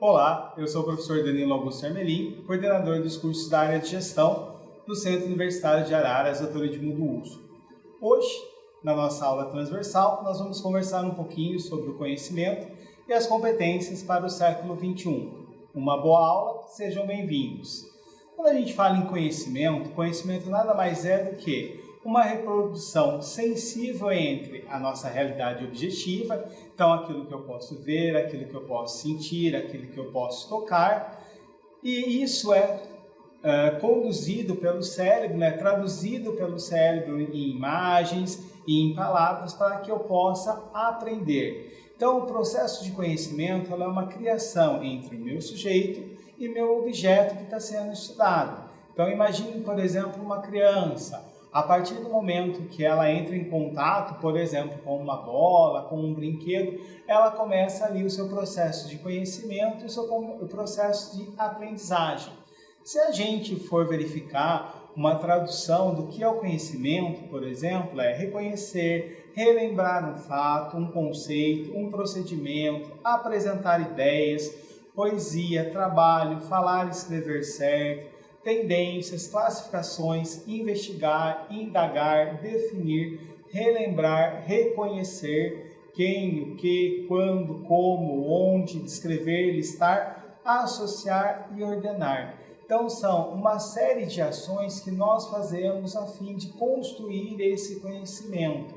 Olá, eu sou o professor Danilo Augusto Armelin, coordenador dos cursos da área de gestão do Centro Universitário de Araras, Autoridimo do Uso. Hoje, na nossa aula transversal, nós vamos conversar um pouquinho sobre o conhecimento e as competências para o século XXI. Uma boa aula, sejam bem-vindos. Quando a gente fala em conhecimento nada mais é do que uma reprodução sensível entre a nossa realidade objetiva, então aquilo que eu posso ver, aquilo que eu posso sentir, aquilo que eu posso tocar, e isso é conduzido pelo cérebro, traduzido pelo cérebro em imagens e em palavras para que eu possa aprender. Então o processo de conhecimento é uma criação entre o meu sujeito e meu objeto que está sendo estudado. Então imagine, por exemplo, uma criança. A partir do momento que ela entra em contato, por exemplo, com uma bola, com um brinquedo, ela começa ali o seu processo de conhecimento e o seu processo de aprendizagem. Se a gente for verificar uma tradução do que é o conhecimento, por exemplo, é reconhecer, relembrar um fato, um conceito, um procedimento, apresentar ideias, poesia, trabalho, falar e escrever certo, tendências, classificações, investigar, indagar, definir, relembrar, reconhecer, quem, o que, quando, como, onde, descrever, listar, associar e ordenar. Então são uma série de ações que nós fazemos a fim de construir esse conhecimento,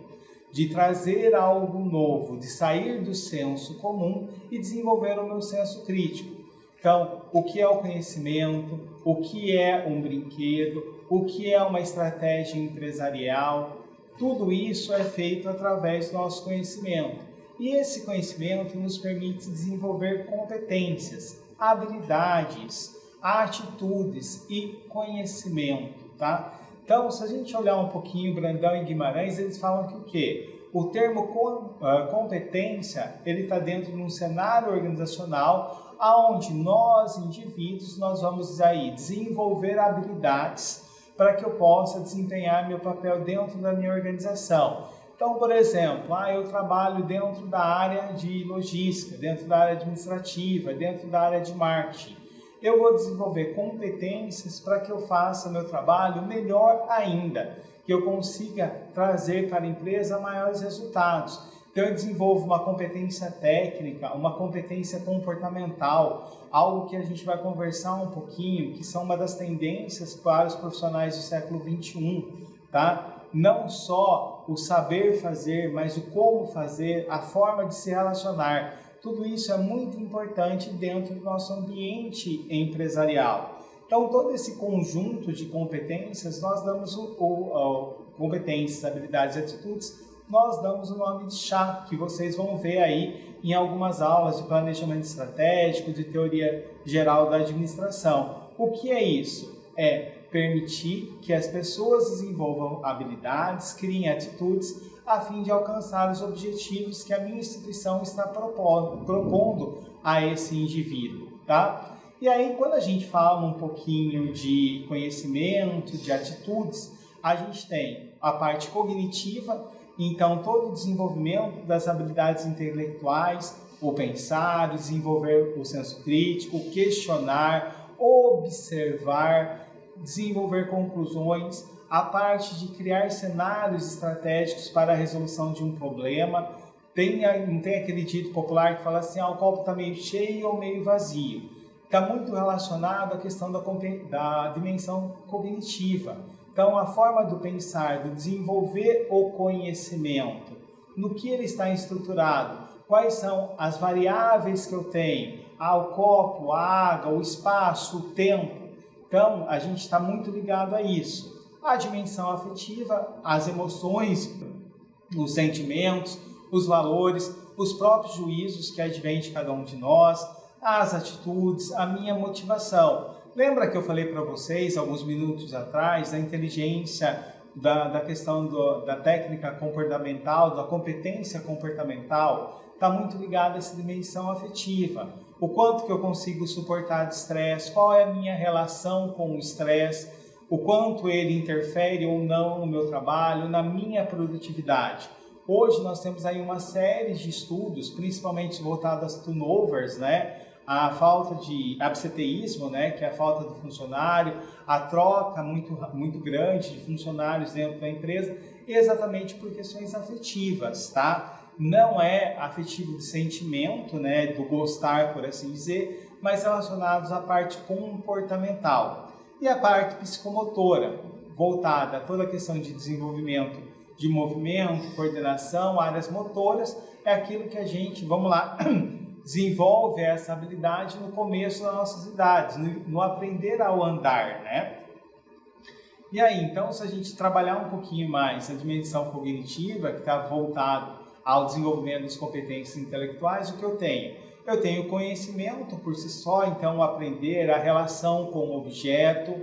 de trazer algo novo, de sair do senso comum e desenvolver o meu senso crítico. Então, o que é o conhecimento, o que é um brinquedo, o que é uma estratégia empresarial, tudo isso é feito através do nosso conhecimento. E esse conhecimento nos permite desenvolver competências, habilidades, atitudes e conhecimento, tá? Então, se a gente olhar um pouquinho Brandão e Guimarães, eles falam que o quê? O termo competência, ele está dentro de um cenário organizacional onde nós, indivíduos, nós vamos aí desenvolver habilidades para que eu possa desempenhar meu papel dentro da minha organização. Então, por exemplo, eu trabalho dentro da área de logística, dentro da área administrativa, dentro da área de marketing. Eu vou desenvolver competências para que eu faça meu trabalho melhor ainda, que eu consiga trazer para a empresa maiores resultados. Então eu desenvolvo uma competência técnica, uma competência comportamental, algo que a gente vai conversar um pouquinho, que são uma das tendências para os profissionais do século XXI, tá? Não só o saber fazer, mas o como fazer, a forma de se relacionar. Tudo isso é muito importante dentro do nosso ambiente empresarial. Então, todo esse conjunto de competências, nós damos competências, habilidades e atitudes, nós damos o nome de chá, que vocês vão ver aí em algumas aulas de planejamento estratégico, de teoria geral da administração. O que é isso? É permitir que as pessoas desenvolvam habilidades, criem atitudes, a fim de alcançar os objetivos que a minha instituição está propondo a esse indivíduo, tá? E aí, quando a gente fala um pouquinho de conhecimento, de atitudes, a gente tem a parte cognitiva, então todo o desenvolvimento das habilidades intelectuais, o pensar, desenvolver o senso crítico, questionar, observar, desenvolver conclusões, a parte de criar cenários estratégicos para a resolução de um problema. Não tem aquele dito popular que fala assim, o copo está meio cheio ou meio vazio. Está muito relacionado à questão da dimensão cognitiva. Então, a forma do pensar, do desenvolver o conhecimento, no que ele está estruturado, quais são as variáveis que eu tenho, o copo, a água, o espaço, o tempo. Então, a gente está muito ligado a isso. A dimensão afetiva, as emoções, os sentimentos, os valores, os próprios juízos que advêm de cada um de nós, as atitudes, a minha motivação. Lembra que eu falei para vocês, alguns minutos atrás, da inteligência, da questão da técnica comportamental, da competência comportamental? Está muito ligada a essa dimensão afetiva. O quanto que eu consigo suportar de estresse, qual é a minha relação com o estresse, o quanto ele interfere ou não no meu trabalho, na minha produtividade. Hoje nós temos aí uma série de estudos, principalmente voltados a turnovers, a falta de absenteísmo, né, que é a falta do funcionário, a troca muito grande de funcionários dentro da empresa, exatamente por questões afetivas, tá? Não é afetivo de sentimento, né, do gostar, por assim dizer, mas relacionados à parte comportamental. E a parte psicomotora, voltada a toda a questão de desenvolvimento de movimento, coordenação, áreas motoras, é aquilo que a gente, vamos lá, desenvolve essa habilidade no começo das nossas idades, no aprender ao andar, né? E aí, então, se a gente trabalhar um pouquinho mais a dimensão cognitiva, que está voltado ao desenvolvimento das competências intelectuais, o que eu tenho? Eu tenho conhecimento por si só, então aprender a relação com o objeto,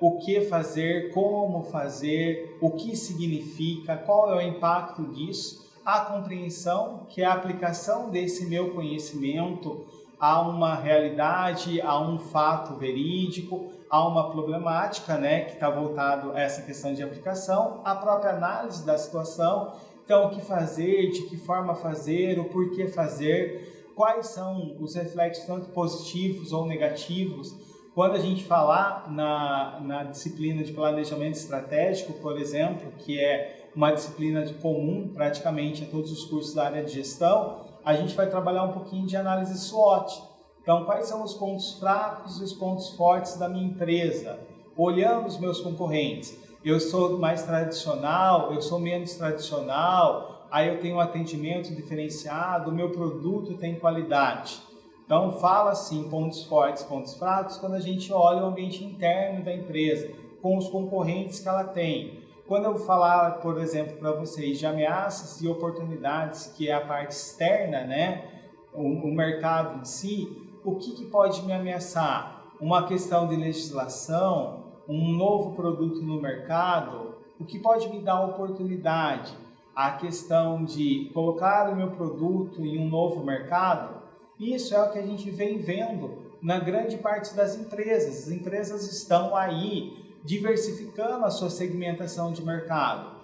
o que fazer, como fazer, o que significa, qual é o impacto disso, a compreensão, que é a aplicação desse meu conhecimento a uma realidade, a um fato verídico, a uma problemática, né, que está voltado a essa questão de aplicação, a própria análise da situação. Então, o que fazer, de que forma fazer, o porquê fazer, quais são os reflexos tanto positivos ou negativos. Quando a gente falar na disciplina de planejamento estratégico, por exemplo, que é uma disciplina comum praticamente a todos os cursos da área de gestão, a gente vai trabalhar um pouquinho de análise SWOT. Então, quais são os pontos fracos e os pontos fortes da minha empresa? Olhando os meus concorrentes. Eu sou mais tradicional, eu sou menos tradicional, aí eu tenho um atendimento diferenciado, o meu produto tem qualidade. Então, fala assim, pontos fortes, pontos fracos, quando a gente olha o ambiente interno da empresa, com os concorrentes que ela tem. Quando eu falar, por exemplo, para vocês de ameaças e oportunidades, que é a parte externa, né, o mercado em si, o que pode me ameaçar? Uma questão de legislação, um novo produto no mercado, o que pode me dar oportunidade? A questão de colocar o meu produto em um novo mercado, isso é o que a gente vem vendo na grande parte das empresas. As empresas estão aí diversificando a sua segmentação de mercado.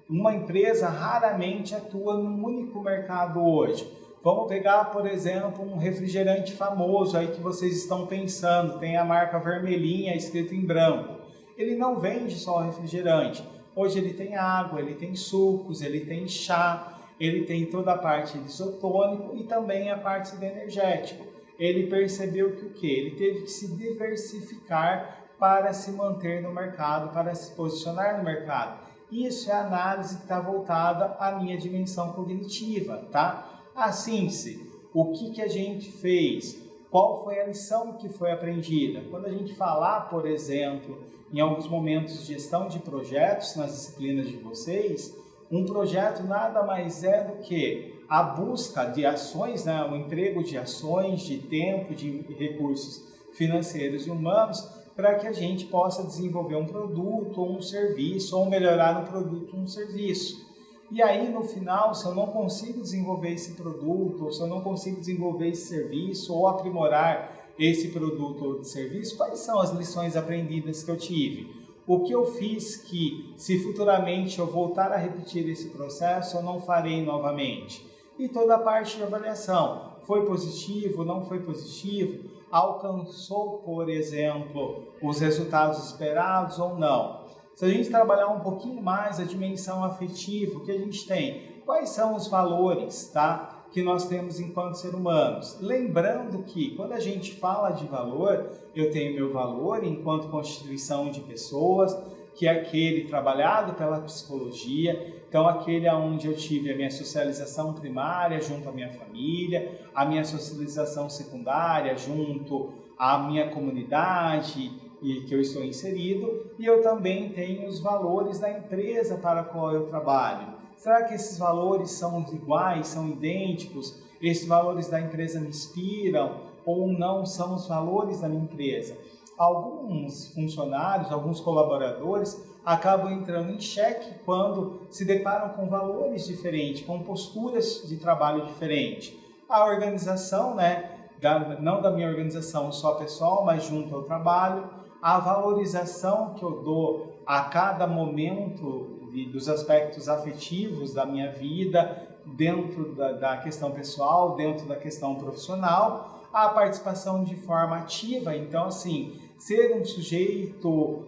Uma empresa raramente atua num único mercado hoje. Vamos pegar, por exemplo, um refrigerante famoso aí que vocês estão pensando, tem a marca vermelhinha escrito em branco. Ele não vende só refrigerante. Hoje ele tem água, ele tem sucos, ele tem chá, ele tem toda a parte de isotônico e também a parte de energético. Ele percebeu que o quê? Ele teve que se diversificar para se manter no mercado, para se posicionar no mercado. Isso é a análise que está voltada à minha dimensão cognitiva, tá? A síntese, o que a gente fez? Qual foi a lição que foi aprendida? Quando a gente falar, por exemplo, em alguns momentos de gestão de projetos nas disciplinas de vocês, um projeto nada mais é do que a busca de ações, né? O emprego de ações, de tempo, de recursos financeiros e humanos, para que a gente possa desenvolver um produto ou um serviço, ou melhorar um produto ou um serviço. E aí, no final, se eu não consigo desenvolver esse produto, ou se eu não consigo desenvolver esse serviço, ou aprimorar esse produto ou serviço, quais são as lições aprendidas que eu tive? O que eu fiz que, se futuramente eu voltar a repetir esse processo, eu não farei novamente? E toda a parte de avaliação. Foi positivo, não foi positivo? Alcançou, por exemplo, os resultados esperados ou não? Se a gente trabalhar um pouquinho mais a dimensão afetiva, o que a gente tem? Quais são os valores, tá, que nós temos enquanto seres humanos? Lembrando que, quando a gente fala de valor, eu tenho meu valor enquanto constituição de pessoas, que é aquele trabalhado pela psicologia, então aquele onde eu tive a minha socialização primária junto à minha família, a minha socialização secundária junto à minha comunidade e que eu estou inserido, e eu também tenho os valores da empresa para a qual eu trabalho. Será que esses valores são iguais, são idênticos? Esses valores da empresa me inspiram ou não são os valores da minha empresa? Alguns funcionários, alguns colaboradores acabam entrando em xeque quando se deparam com valores diferentes, com posturas de trabalho diferentes. A organização, né, não da minha organização só pessoal, mas junto ao trabalho, a valorização que eu dou a cada momento dos aspectos afetivos da minha vida, dentro da questão pessoal, dentro da questão profissional, a participação de forma ativa, então assim, ser um sujeito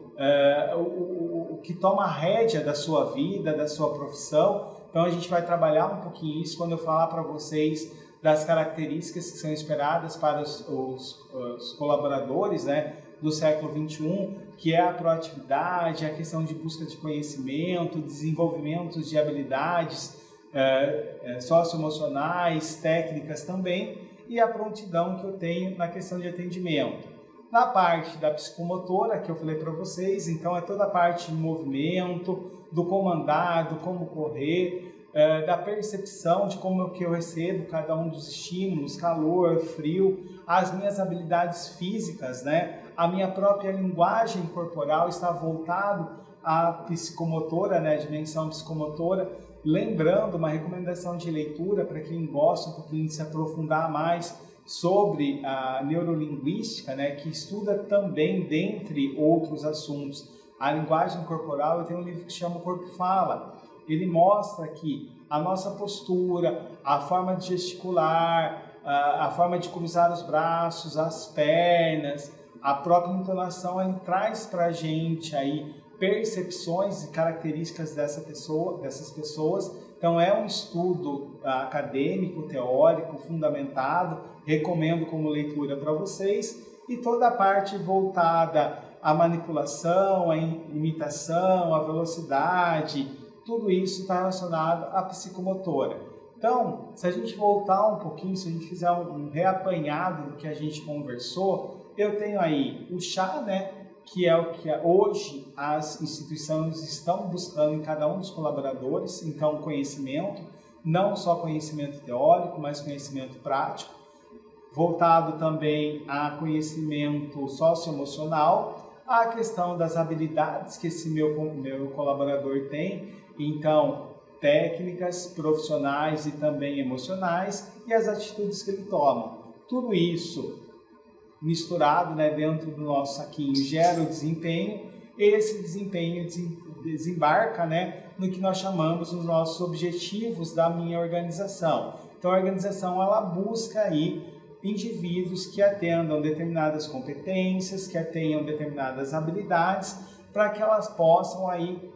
que toma a rédea da sua vida, da sua profissão. Então a gente vai trabalhar um pouquinho isso quando eu falar para vocês das características que são esperadas para os colaboradores, né, do século XXI, que é a proatividade, a questão de busca de conhecimento, desenvolvimento de habilidades socioemocionais, técnicas também, e a prontidão que eu tenho na questão de atendimento. Na parte da psicomotora, que eu falei para vocês, então é toda a parte de movimento, do comandar, do como correr, da percepção de como que eu recebo cada um dos estímulos, calor, frio, as minhas habilidades físicas, né? A minha própria linguagem corporal está voltado à psicomotora, né? A dimensão psicomotora, lembrando uma recomendação de leitura para quem gosta um pouquinho de se aprofundar mais sobre a neurolinguística, né? Que estuda também, dentre outros assuntos, a linguagem corporal. Eu tenho um livro que se chama O Corpo Fala. Ele mostra que a nossa postura, a forma de gesticular, a forma de cruzar os braços, as pernas, a própria entonação, ele traz para a gente aí percepções e características dessas pessoas. Então é um estudo acadêmico, teórico, fundamentado, recomendo como leitura para vocês, e toda a parte voltada à manipulação, à imitação, à velocidade, tudo isso está relacionado à psicomotora. Então, se a gente voltar um pouquinho, se a gente fizer um reapanhado do que a gente conversou, eu tenho aí o chá, né, que é o que hoje as instituições estão buscando em cada um dos colaboradores, então conhecimento, não só conhecimento teórico, mas conhecimento prático, voltado também a conhecimento socioemocional, a questão das habilidades que esse meu colaborador tem, então técnicas profissionais e também emocionais, e as atitudes que ele toma. Tudo isso misturado, né, dentro do nosso saquinho gera o desempenho, esse desempenho desembarca, né, no que nós chamamos os nossos objetivos da minha organização. Então a organização ela busca aí indivíduos que atendam determinadas competências, que tenham determinadas habilidades, para que elas possam aí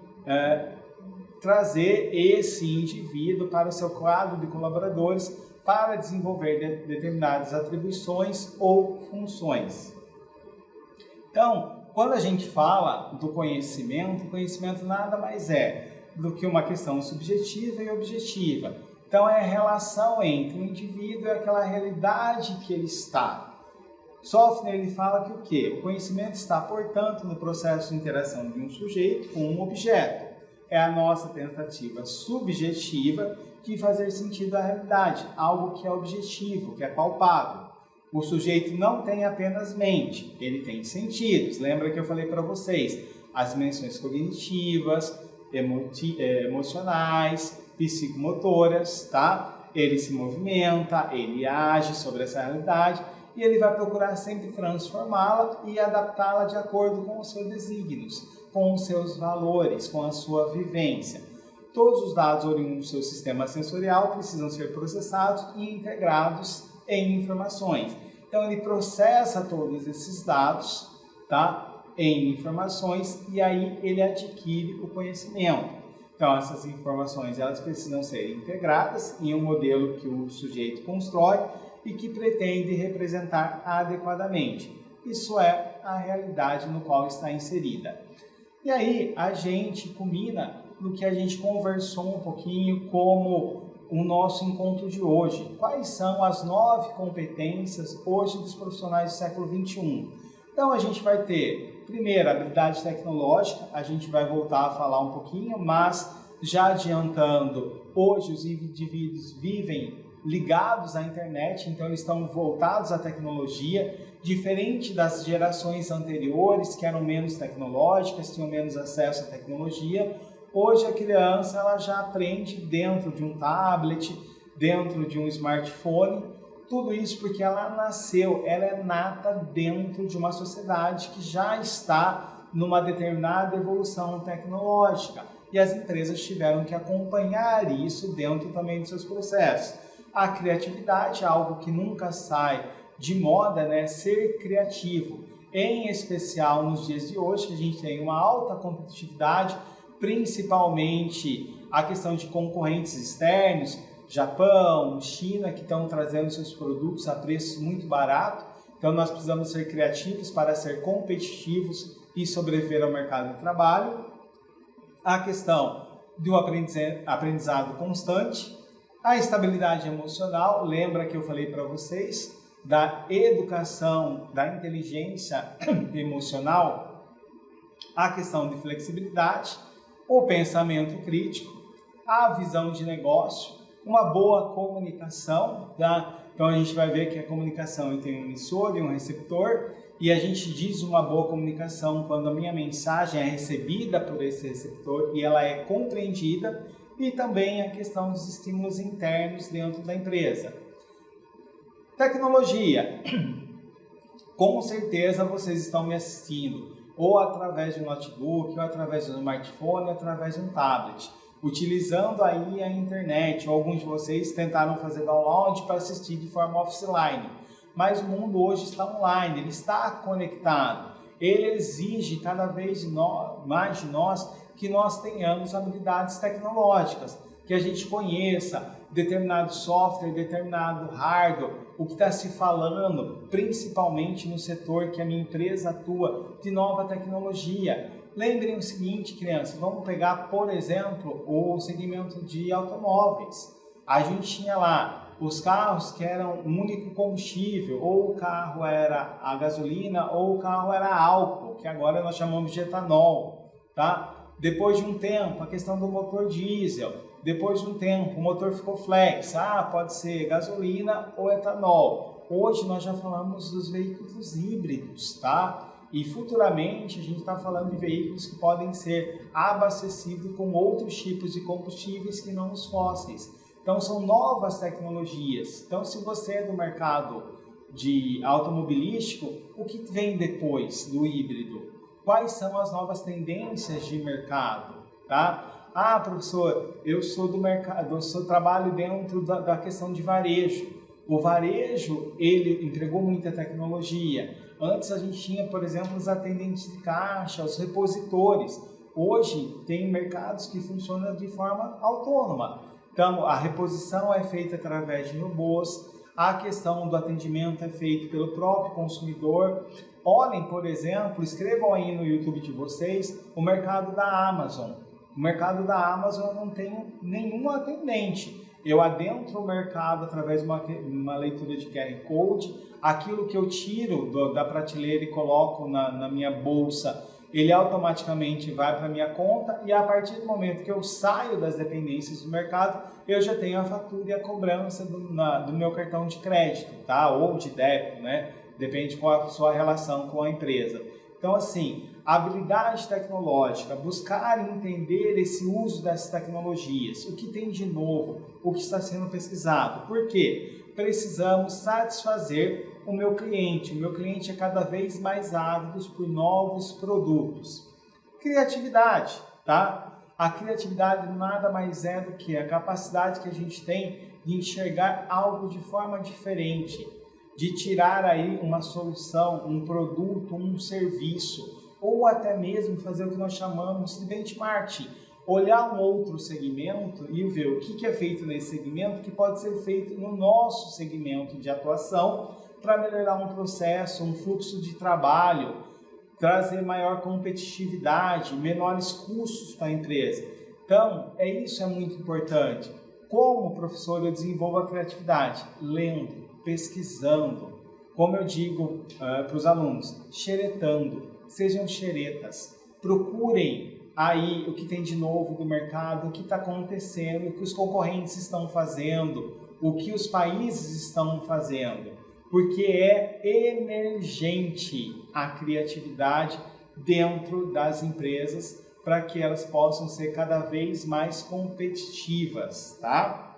trazer esse indivíduo para o seu quadro de colaboradores para desenvolver determinadas atribuições ou funções. Então, quando a gente fala do conhecimento, o conhecimento nada mais é do que uma questão subjetiva e objetiva. Então, é a relação entre o indivíduo e aquela realidade que ele está. Sofner, ele fala que o quê? O conhecimento está, portanto, no processo de interação de um sujeito com um objeto. É a nossa tentativa subjetiva de fazer sentido à realidade, algo que é objetivo, que é palpável. O sujeito não tem apenas mente, ele tem sentidos. Lembra que eu falei para vocês, as dimensões cognitivas, emocionais, psicomotoras, tá? Ele se movimenta, ele age sobre essa realidade e ele vai procurar sempre transformá-la e adaptá-la de acordo com os seus desígnios, com os seus valores, com a sua vivência. Todos os dados oriundos do seu sistema sensorial precisam ser processados e integrados em informações. Então ele processa todos esses dados, tá, em informações, e aí ele adquire o conhecimento. Então essas informações elas precisam ser integradas em um modelo que o sujeito constrói e que pretende representar adequadamente. Isso é a realidade no qual está inserida. E aí a gente culmina no que a gente conversou um pouquinho como o nosso encontro de hoje. Quais são as 9 competências hoje dos profissionais do século XXI? Então a gente vai ter, primeiro, habilidade tecnológica, a gente vai voltar a falar um pouquinho, mas já adiantando, hoje os indivíduos vivem ligados à internet, então eles estão voltados à tecnologia, diferente das gerações anteriores que eram menos tecnológicas, tinham menos acesso à tecnologia. Hoje a criança ela já aprende dentro de um tablet, dentro de um smartphone, tudo isso porque ela nasceu, ela é nata dentro de uma sociedade que já está numa determinada evolução tecnológica e as empresas tiveram que acompanhar isso dentro também dos seus processos. A criatividade é algo que nunca sai de moda, né, ser criativo, em especial nos dias de hoje, que a gente tem uma alta competitividade, principalmente a questão de concorrentes externos, Japão, China, que estão trazendo seus produtos a preços muito baratos. Então nós precisamos ser criativos para ser competitivos e sobreviver ao mercado de trabalho. A questão do aprendizado constante, a estabilidade emocional, lembra que eu falei para vocês da educação, da inteligência emocional, a questão de flexibilidade, o pensamento crítico, a visão de negócio, uma boa comunicação, tá? Então a gente vai ver que a comunicação tem um emissor e um receptor, e a gente diz uma boa comunicação quando a minha mensagem é recebida por esse receptor e ela é compreendida, e também a questão dos estímulos internos dentro da empresa. Tecnologia. Com certeza vocês estão me assistindo ou através de um notebook, ou através de um smartphone, ou através de um tablet, utilizando aí a internet, ou alguns de vocês tentaram fazer download para assistir de forma offline. Mas o mundo hoje está online, ele está conectado. Ele exige cada vez mais de nós que nós tenhamos habilidades tecnológicas, que a gente conheça determinado software, determinado hardware, o que está se falando, principalmente no setor que a minha empresa atua, de nova tecnologia. Lembrem o seguinte, crianças, vamos pegar, por exemplo, o segmento de automóveis. A gente tinha lá os carros que eram um único combustível, ou o carro era a gasolina, ou o carro era álcool, que agora nós chamamos de etanol, tá? Depois de um tempo, a questão do motor diesel. Depois de um tempo, o motor ficou flex. Pode ser gasolina ou etanol. Hoje nós já falamos dos veículos híbridos, tá? E futuramente a gente está falando de veículos que podem ser abastecidos com outros tipos de combustíveis que não os fósseis. Então são novas tecnologias. Então se você é do mercado de automobilístico, o que vem depois do híbrido? Quais são as novas tendências de mercado, tá? Professor, eu sou do mercado, trabalho dentro da questão de varejo. O varejo, ele empregou muita tecnologia. Antes a gente tinha, por exemplo, os atendentes de caixa, os repositores. Hoje tem mercados que funcionam de forma autônoma. Então a reposição é feita através de robôs, a questão do atendimento é feito pelo próprio consumidor. Olhem, por exemplo, escrevam aí no YouTube de vocês o mercado da Amazon. O mercado da Amazon eu não tenho nenhum atendente. Eu adentro o mercado através de uma leitura de QR Code. Aquilo que eu tiro da prateleira e coloco na minha bolsa, ele automaticamente vai para a minha conta, e a partir do momento que eu saio das dependências do mercado, eu já tenho a fatura e a cobrança do meu cartão de crédito, tá? Ou de débito, né? Depende qual a sua relação com a empresa. Então, assim, habilidade tecnológica, buscar entender esse uso dessas tecnologias, o que tem de novo, o que está sendo pesquisado. Por quê? Precisamos satisfazer o meu cliente. O meu cliente é cada vez mais ávido por novos produtos. Criatividade, tá? A criatividade nada mais é do que a capacidade que a gente tem de enxergar algo de forma diferente, de tirar aí uma solução, um produto, um serviço, ou até mesmo fazer o que nós chamamos de benchmarking, olhar um outro segmento e ver o que é feito nesse segmento que pode ser feito no nosso segmento de atuação para melhorar um processo, um fluxo de trabalho, trazer maior competitividade, menores custos para a empresa. Então, isso é muito importante. Como professor eu desenvolvo a criatividade? Lendo, pesquisando, como eu digo para os alunos, xeretando, sejam xeretas, procurem aí o que tem de novo do mercado, o que está acontecendo, o que os concorrentes estão fazendo, o que os países estão fazendo, porque é emergente a criatividade dentro das empresas para que elas possam ser cada vez mais competitivas, tá?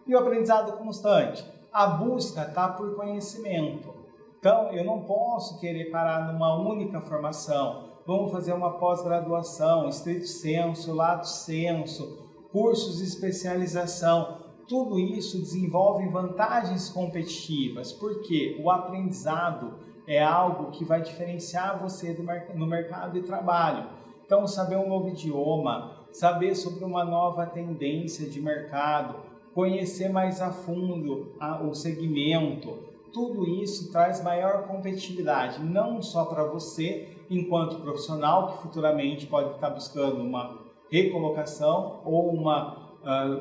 E o aprendizado constante? A busca está por conhecimento. Então, eu não posso querer parar numa única formação. Vamos fazer uma pós-graduação, estrito sensu, lato sensu, cursos de especialização. Tudo isso desenvolve vantagens competitivas, porque o aprendizado é algo que vai diferenciar você no mercado de trabalho. Então, saber um novo idioma, saber sobre uma nova tendência de mercado, conhecer mais a fundo o segmento, tudo isso traz maior competitividade, não só para você, enquanto profissional, que futuramente pode estar buscando uma recolocação ou uma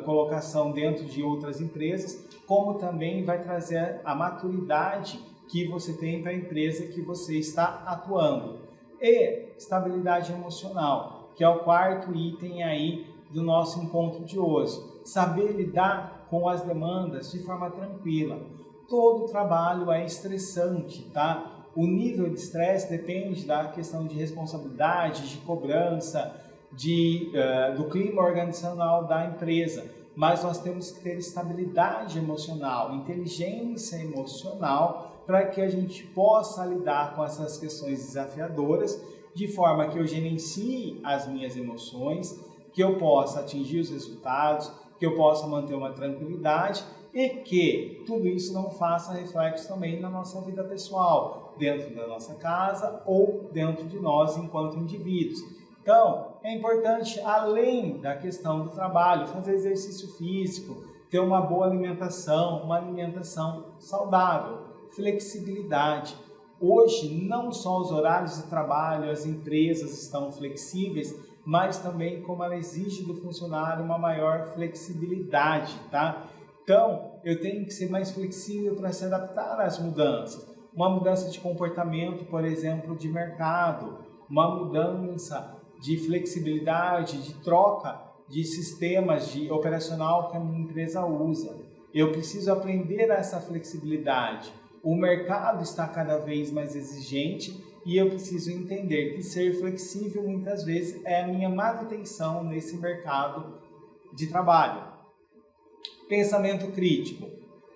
colocação dentro de outras empresas, como também vai trazer a maturidade que você tem para a empresa que você está atuando. E estabilidade emocional, que é o quarto item aí do nosso encontro de hoje. Saber lidar com as demandas de forma tranquila. Todo trabalho é estressante, tá? O nível de estresse depende da questão de responsabilidade, de cobrança, do clima organizacional da empresa. Mas nós temos que ter estabilidade emocional, inteligência emocional, para que a gente possa lidar com essas questões desafiadoras, de forma que eu gerencie as minhas emoções, que eu possa atingir os resultados, que eu possa manter uma tranquilidade e que tudo isso não faça reflexo também na nossa vida pessoal, dentro da nossa casa ou dentro de nós enquanto indivíduos. Então, é importante, além da questão do trabalho, fazer exercício físico, ter uma boa alimentação, uma alimentação saudável, flexibilidade. Hoje, não só os horários de trabalho, as empresas estão flexíveis, mas também como ela exige do funcionário uma maior flexibilidade, tá? Então, eu tenho que ser mais flexível para se adaptar às mudanças. Uma mudança de comportamento, por exemplo, de mercado, uma mudança de flexibilidade, de troca de sistemas de operacional que a minha empresa usa. Eu preciso aprender essa flexibilidade. O mercado está cada vez mais exigente e eu preciso entender que ser flexível muitas vezes é a minha manutenção nesse mercado de trabalho. Pensamento crítico.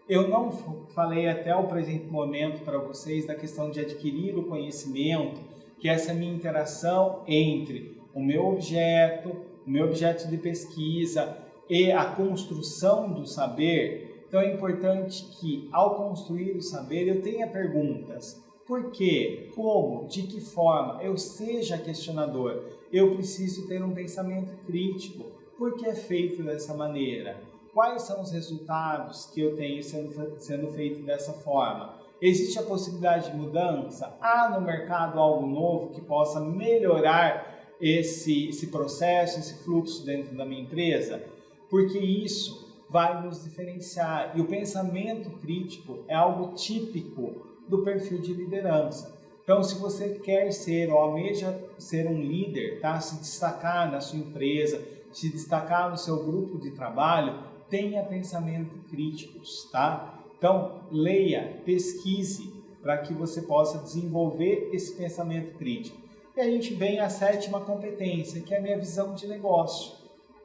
Eu não falei até o presente momento para vocês da questão de adquirir o conhecimento, que é essa minha interação entre o meu objeto de pesquisa e a construção do saber. Então é importante que, ao construir o saber, eu tenha perguntas. Por quê? Como? De que forma? Eu seja questionador. Eu preciso ter um pensamento crítico. Por que é feito dessa maneira? Quais são os resultados que eu tenho sendo feito dessa forma? Existe a possibilidade de mudança? Há no mercado algo novo que possa melhorar esse processo, esse fluxo dentro da minha empresa? Porque isso vai nos diferenciar. E o pensamento crítico é algo típico do perfil de liderança. Então, se você quer ser ou almeja ser um líder, tá? Se destacar na sua empresa, se destacar no seu grupo de trabalho, tenha pensamento críticos, tá? Então, leia, pesquise, para que você possa desenvolver esse pensamento crítico. E a gente vem à sétima competência, que é a minha visão de negócio.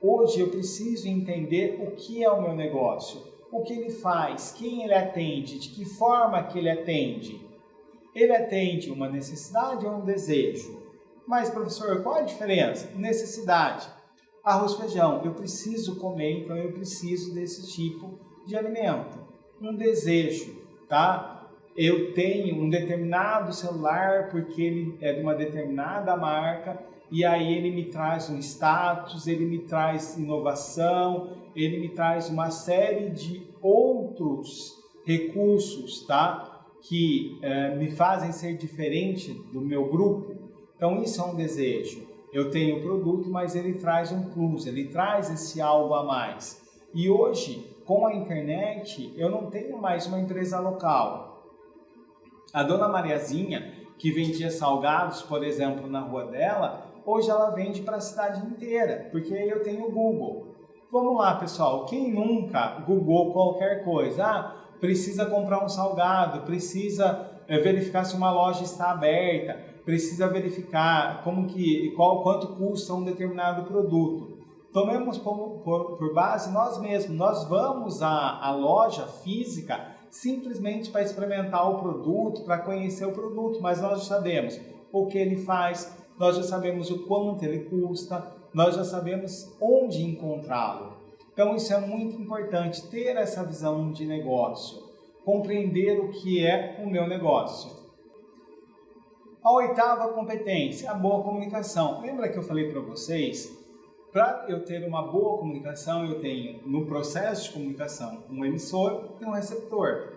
Hoje eu preciso entender o que é o meu negócio, o que ele faz, quem ele atende, de que forma que ele atende. Ele atende uma necessidade ou um desejo? Mas, professor, qual a diferença? Necessidade. Arroz e feijão, eu preciso comer, então eu preciso desse tipo de alimento. Um desejo, tá? Eu tenho um determinado celular porque ele é de uma determinada marca e aí ele me traz um status, ele me traz inovação, ele me traz uma série de outros recursos, tá? Que me fazem ser diferente do meu grupo. Então isso é um desejo. Eu tenho o produto, mas ele traz um plus, ele traz esse algo a mais. E hoje, com a internet, eu não tenho mais uma empresa local. A dona Mariazinha, que vendia salgados, por exemplo, na rua dela, hoje ela vende para a cidade inteira, porque eu tenho o Google. Vamos lá, pessoal, quem nunca googou qualquer coisa? Precisa comprar um salgado, precisa verificar se uma loja está aberta, precisa verificar quanto custa um determinado produto. Tomemos por base nós mesmos, nós vamos à loja física simplesmente para experimentar o produto, para conhecer o produto, mas nós já sabemos o que ele faz, nós já sabemos o quanto ele custa, nós já sabemos onde encontrá-lo. Então isso é muito importante, ter essa visão de negócio, compreender o que é o meu negócio. A oitava competência, a boa comunicação. Lembra que eu falei para vocês? Para eu ter uma boa comunicação, eu tenho no processo de comunicação um emissor e um receptor.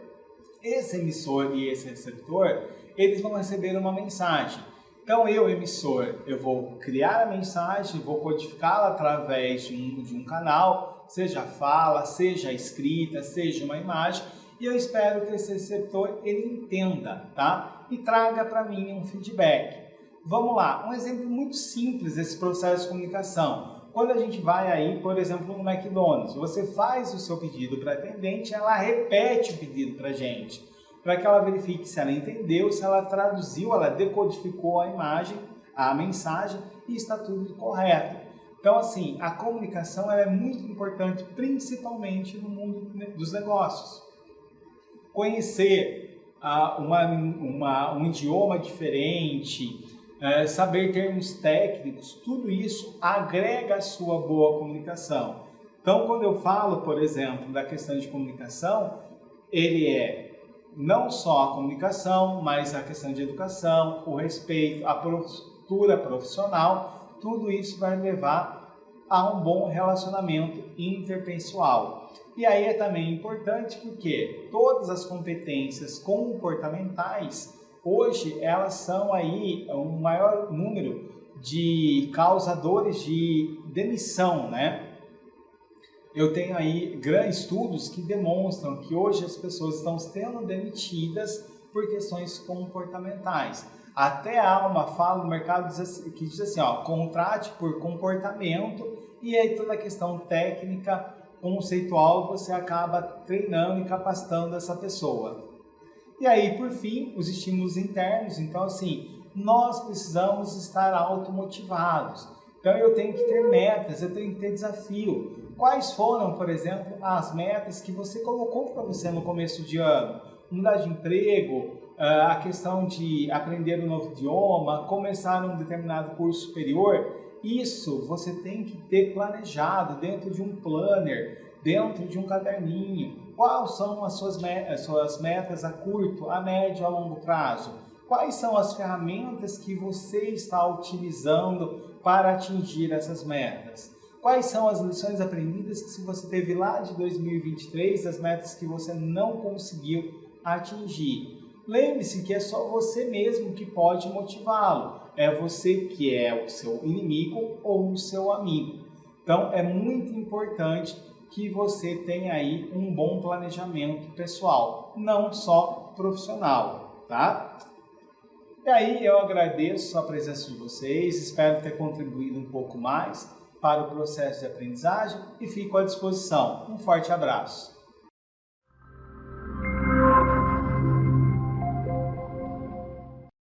Esse emissor e esse receptor, eles vão receber uma mensagem. Então eu, emissor, eu vou criar a mensagem, vou codificá-la através de um canal, seja fala, seja escrita, seja uma imagem, e eu espero que esse receptor ele entenda, tá? E traga para mim um feedback. Vamos lá, um exemplo muito simples desse processo de comunicação. Quando a gente vai aí, por exemplo, no McDonald's, você faz o seu pedido para a atendente, ela repete o pedido para a gente, para que ela verifique se ela entendeu, se ela traduziu, ela decodificou a imagem, a mensagem e está tudo correto. Então, assim, a comunicação ela é muito importante, principalmente no mundo dos negócios. Conhecer um idioma diferente, saber termos técnicos, tudo isso agrega a sua boa comunicação. Então, quando eu falo, por exemplo, da questão de comunicação, ele é não só a comunicação, mas a questão de educação, o respeito, a postura profissional, tudo isso vai levar a um bom relacionamento interpessoal. E aí é também importante porque todas as competências comportamentais, hoje elas são aí um maior número de causadores de demissão, né? Eu tenho aí grandes estudos que demonstram que hoje as pessoas estão sendo demitidas por questões comportamentais. Até há uma fala no mercado que diz assim, ó, contrate por comportamento, e aí toda a questão técnica, conceitual, você acaba treinando e capacitando essa pessoa. E aí, por fim, os estímulos internos. Então, assim, nós precisamos estar automotivados. Então, eu tenho que ter metas, eu tenho que ter desafio. Quais foram, por exemplo, as metas que você colocou para você no começo de ano? Mudar de emprego, a questão de aprender um novo idioma, começar um determinado curso superior. Isso você tem que ter planejado dentro de um planner, dentro de um caderninho. Quais são as suas metas a curto, a médio e a longo prazo? Quais são as ferramentas que você está utilizando para atingir essas metas? Quais são as lições aprendidas que você teve lá de 2023, as metas que você não conseguiu atingir? Lembre-se que é só você mesmo que pode motivá-lo. É você que é o seu inimigo ou o seu amigo. Então, é muito importante que você tenha aí um bom planejamento pessoal, não só profissional, tá? E aí, eu agradeço a presença de vocês, espero ter contribuído um pouco mais para o processo de aprendizagem e fico à disposição. Um forte abraço!